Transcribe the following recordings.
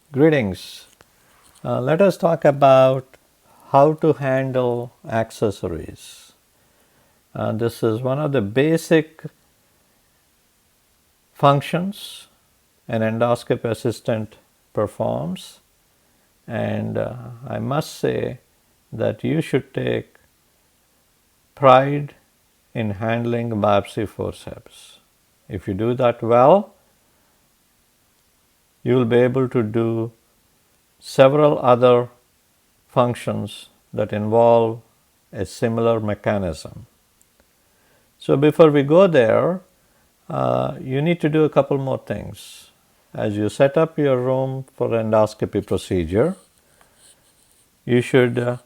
Greetings. Let us talk about how to handle accessories. This is one of the basic functions an endoscopy assistant performs, and I must say that you should take pride in handling biopsy forceps. If you do that well, you will be able to do several other functions that involve a similar mechanism. So before we go there, you need to do a couple more things. As you set up your room for endoscopy procedure, you should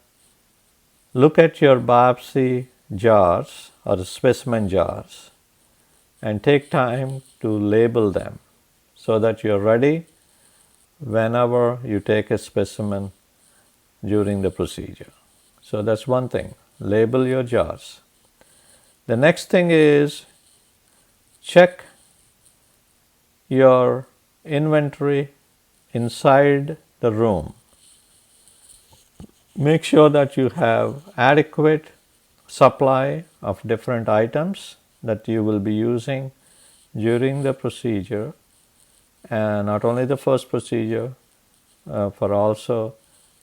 look at your biopsy jars or specimen jars and take time to label them so that you're ready whenever you take a specimen during the procedure. So that's one thing, label your jars. The next thing is check your inventory inside the room. Make sure that you have adequate supply of different items that you will be using during the procedure, and not only the first procedure, for also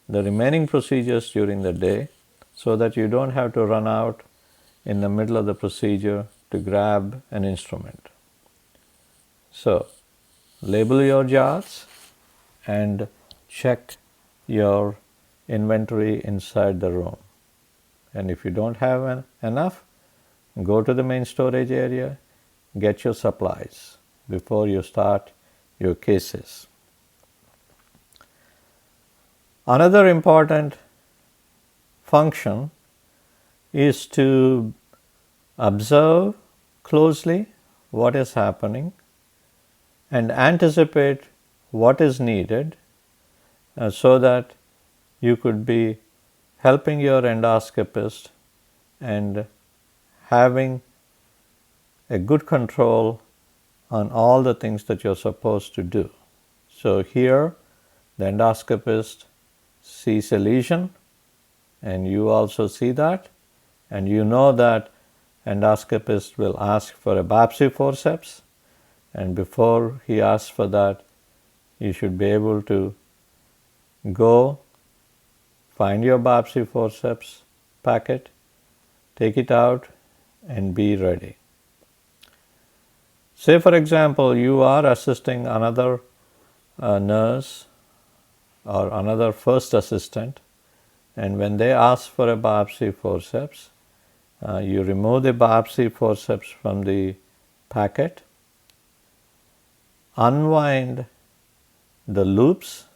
the remaining procedures during the day, so that you don't have to run out in the middle of the procedure to grab an instrument. So, label your jars and check your inventory inside the room. And if you don't have enough, go to the main storage area, get your supplies before you start your cases. Another important function is to observe closely what is happening and anticipate what is needed so that you could be helping your endoscopist and having a good control on all the things that you're supposed to do. So here the endoscopist sees a lesion and you also see that, and you know that endoscopist will ask for a biopsy forceps, and before he asks for that, you should be able to go find your biopsy forceps packet, take it out and be ready. Say for example you are assisting another nurse or another first assistant, and when they ask for a biopsy forceps, you remove the biopsy forceps from the packet, unwind the loops,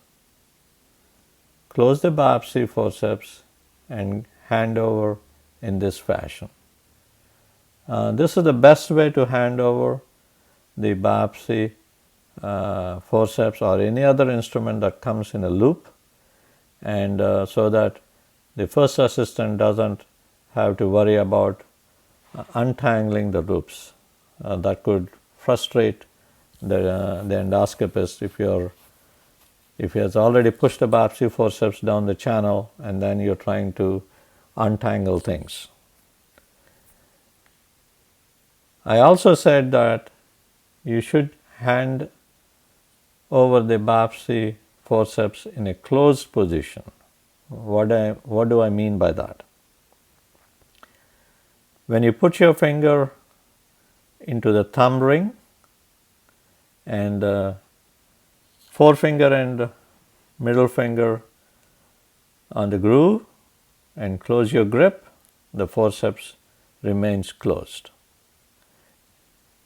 close the biopsy forceps and hand over in this fashion. This is the best way to hand over the biopsy forceps or any other instrument that comes in a loop, and so that the first assistant doesn't have to worry about untangling the loops. That could frustrate the endoscopist if he has already pushed the biopsy forceps down the channel and then you're trying to untangle things. I also said that you should hand over the biopsy forceps in a closed position. What do I mean by that? When you put your finger into the thumb ring and forefinger and middle finger on the groove and close your grip, the forceps remains closed.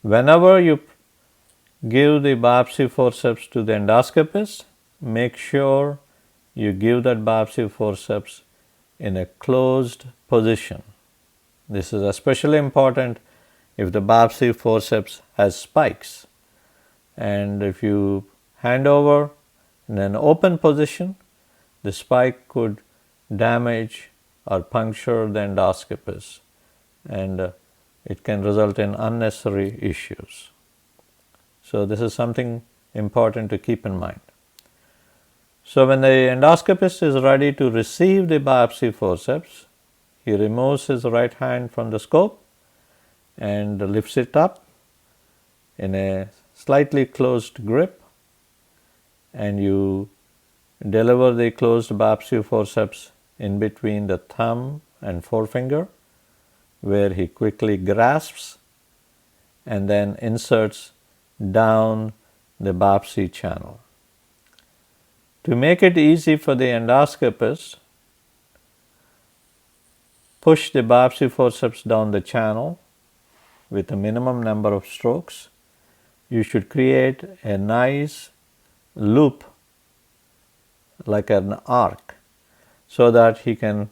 Whenever you give the biopsy forceps to the endoscopist, make sure you give that biopsy forceps in a closed position. This is especially important if the biopsy forceps has spikes, and if you hand over in an open position, the spike could damage or puncture the endoscopist, and it can result in unnecessary issues. So this is something important to keep in mind. So when the endoscopist is ready to receive the biopsy forceps, he removes his right hand from the scope and lifts it up in a slightly closed grip, and you deliver the closed biopsy forceps in between the thumb and forefinger, where he quickly grasps and then inserts down the biopsy channel. To make it easy for the endoscopist, push the biopsy forceps down the channel with a minimum number of strokes. You should create a nice loop like an arc so that he can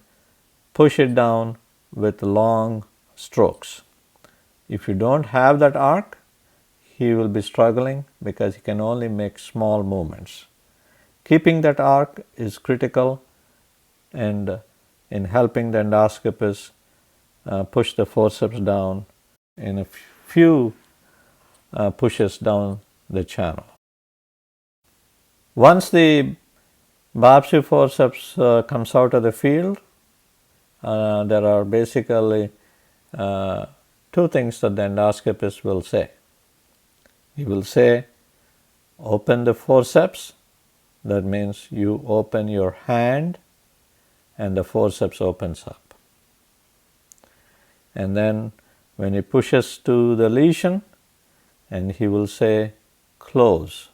push it down with long strokes. If you don't have that arc, he will be struggling because he can only make small movements. Keeping that arc is critical and in helping the endoscopist push the forceps down in a few pushes down the channel. Once the biopsy forceps comes out of the field, there are basically two things that the endoscopist will say. He will say, open the forceps. That means you open your hand and the forceps opens up. And then when he pushes to the lesion, and he will say close.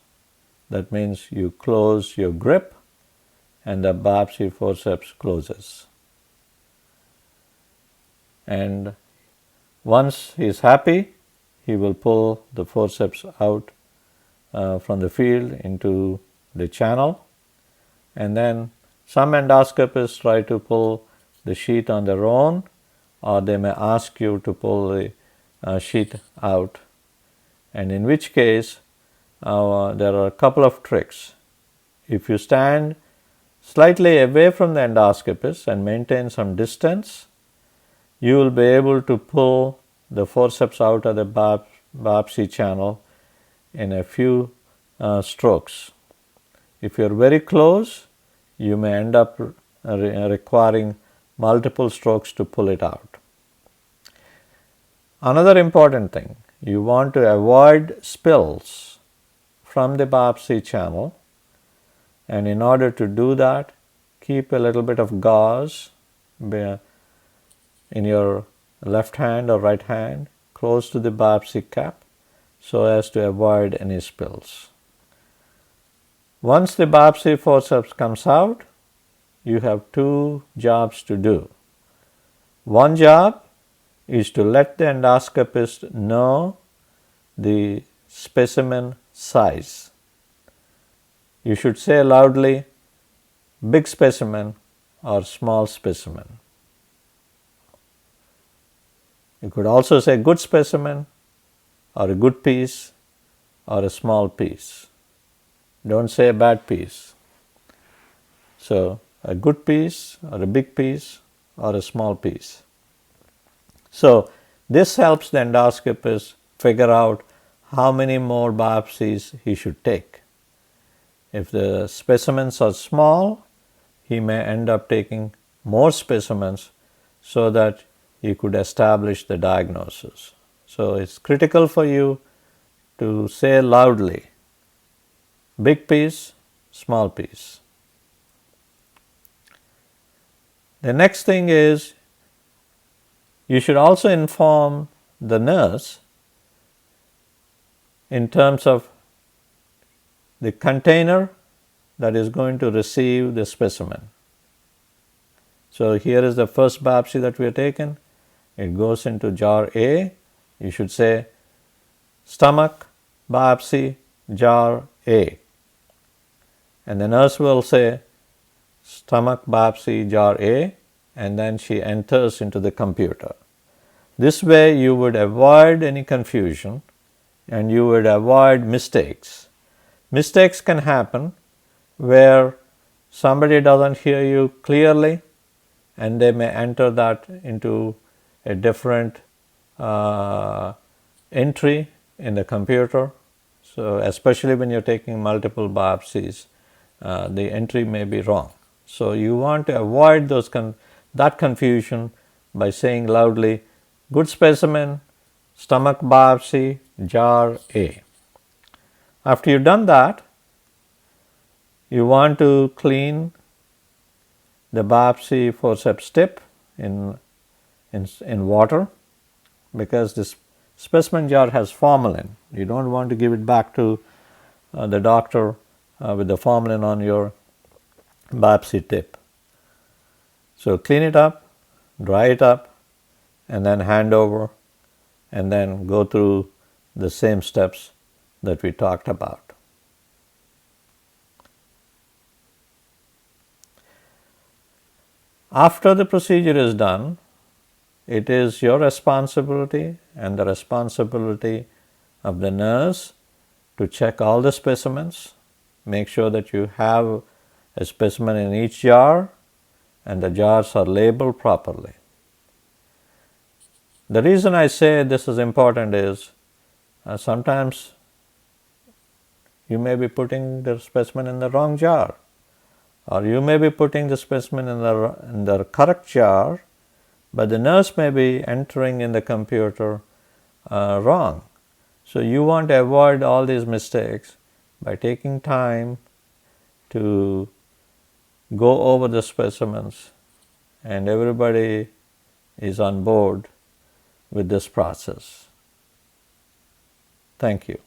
That means you close your grip and the biopsy forceps closes. And once he is happy, he will pull the forceps out from the field into the channel, and then some endoscopists try to pull the sheet on their own, or they may ask you to pull the sheet out, and in which case there are a couple of tricks. If you stand slightly away from the endoscopist and maintain some distance, you will be able to pull the forceps out of the biopsy channel in a few strokes. If you are very close, you may end up requiring multiple strokes to pull it out. Another important thing, you want to avoid spills from the biopsy channel, and in order to do that, keep a little bit of gauze in your left hand or right hand close to the biopsy cap so as to avoid any spills. Once the biopsy forceps comes out, you have two jobs to do. One job is to let the endoscopist know the specimen size. You should say loudly, big specimen or small specimen. You could also say good specimen or a good piece or a small piece. Don't say a bad piece. So a good piece or a big piece or a small piece. So this helps the endoscopist figure out how many more biopsies he should take. If the specimens are small, he may end up taking more specimens so that he could establish the diagnosis. So it's critical for you to say loudly, big piece, small piece. The next thing is you should also inform the nurse in terms of the container that is going to receive the specimen. So here is the first biopsy that we have taken. It goes into jar A. You should say stomach biopsy jar A. And the nurse will say stomach biopsy jar A, and then she enters into the computer. This way you would avoid any confusion and you would avoid mistakes. Mistakes can happen where somebody doesn't hear you clearly and they may enter that into a different entry in the computer. So especially when you're taking multiple biopsies, the entry may be wrong. So you want to avoid that confusion by saying loudly, good specimen, stomach biopsy, jar A. After you've done that, you want to clean the biopsy forceps tip in water, because this specimen jar has formalin. You don't want to give it back to the doctor with the formalin on your biopsy tip. So clean it up, dry it up, and then hand over, and then go through the same steps that we talked about. After the procedure is done, it is your responsibility and the responsibility of the nurse to check all the specimens, make sure that you have a specimen in each jar and the jars are labeled properly. The reason I say this is important is sometimes you may be putting the specimen in the wrong jar, or you may be putting the specimen in the correct jar, but the nurse may be entering in the computer wrong. So you want to avoid all these mistakes by taking time to go over the specimens, and everybody is on board with this process. Thank you.